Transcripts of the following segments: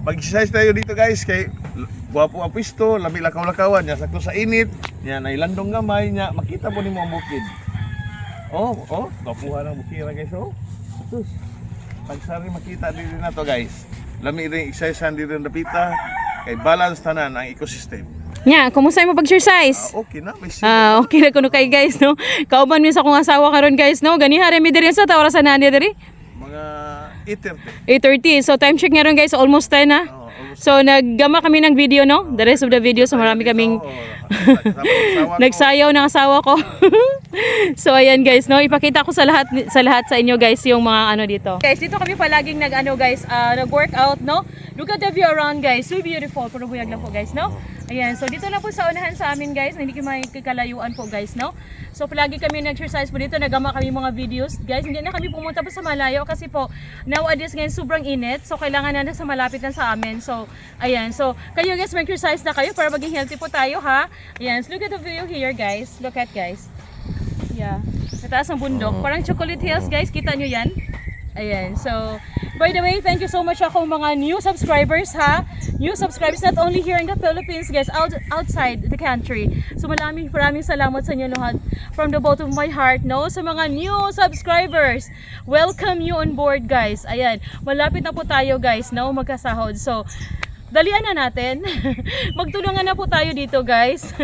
Mag-exercise tayo dito guys kay guwapo ang pisto, lami lakaw-lakawan niya sakto sa init. Nya nay landong gamay niya, makita mo nimo ang bukid. Gapuhan ang bukira guys oh. Sus. Pagsari makita dito na to guys. Lami rin exercise dito na dapita kay balance tanan ang ecosystem. Nya, kumusta mo pag-exercise? Okay na, may Okay na kuno kay guys, no? Kauban mi sa akong asawa karon guys, no? Ganiha ra mi diri sa orasan na diri. mga 8:30. So time check ngayon guys, almost 10 na. So naggama kami ng video, no? The rest of the video, so marami kaming nagsayaw ng asawa ko. So ayan guys, no? Ipakita ko sa lahat sa inyo guys yung mga ano dito. Guys, dito kami palaging nag-workout, no? Look at the view around guys. So beautiful. Puro buyag lang po guys, no? Ayan, so dito lang po sa unahan sa amin guys, hindi kami kikalayuan po guys, no? So palagi kami nag-exercise po dito, nagama kami mga videos guys, hindi na kami pumunta po sa malayo kasi po nowadays ngayon sobrang init, so kailangan na sa malapit lang sa amin. So ayan, so kayo guys mag-exercise na kayo para maging healthy po tayo ha. Ayan, so look at the view here guys, look at guys. Yeah, sa taas ng bundok, parang Chocolate Hills guys, kita nyo yan? Ayan, so by the way, thank you so much ako mga new subscribers ha. New subscribers not only here in the Philippines guys, outside the country. So maraming salamat sa inyo lahat from the bottom of my heart, no? Sa mga new subscribers, welcome you on board guys. Ayan, malapit na po tayo guys, no? Magkasahod. So dalian na natin. Magtulungan na po tayo dito guys.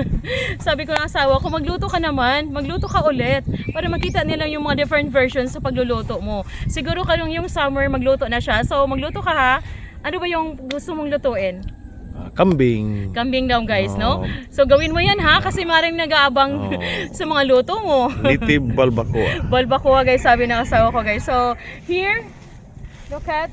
Sabi ko ng asawa ko, magluto ka naman, magluto ka ulit para makita nila yung mga different versions sa pagluluto mo. Siguro yung summer magluto na siya, so magluto ka ha. Ano ba yung gusto mong lutuin? kambing. Kambing daw guys, no? So gawin mo yan ha, kasi maring nag-aabang sa mga luto mo. Native balbacoa. Balbacoa guys, sabi ng asawa ko guys. So here, look at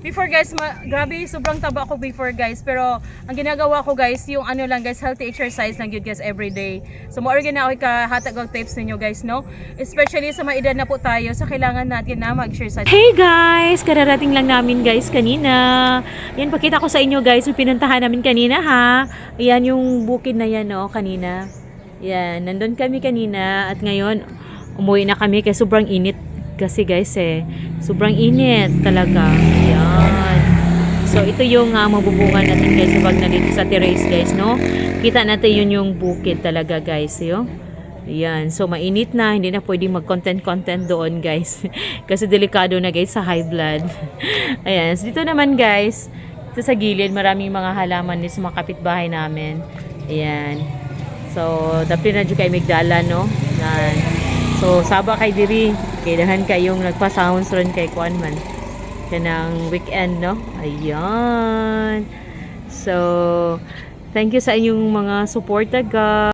before guys, grabe sobrang taba ako before guys, pero ang ginagawa ko guys, yung ano lang guys, healthy exercise lang yun guys every day. So maorgan na ako kahatag og tips ninyo guys, no? Especially sa mga edad na po tayo, so kailangan natin na mag-exercise. Hey guys, kararating lang namin guys kanina. Yan, pakita ko sa inyo guys, yung pinuntahan namin kanina ha. Ayan yung bukid na yan, no, kanina. Yan, nandun kami kanina at ngayon umuwi na kami kasi sobrang init. Kasi guys sobrang init talaga. Ayan. So ito yung mabubungan natin guys pag nandito sa terrace guys, no? Kita natin yun yung bukid talaga guys, yo. Ayan. So mainit na, hindi na pwedeng mag-content doon guys. Kasi delikado na guys sa high blood. Ayan. So dito naman guys, ito sa gilid maraming mga halaman din sa mga kapitbahay namin. Ayan. So dapat na dyan kayo migdala, no? Ayan. So, saba kay diri, kailangan kayong nagpa-sounds ron kay Kuan man. Kanang weekend, no? Ayan. So, thank you sa inyong mga suporta, guys.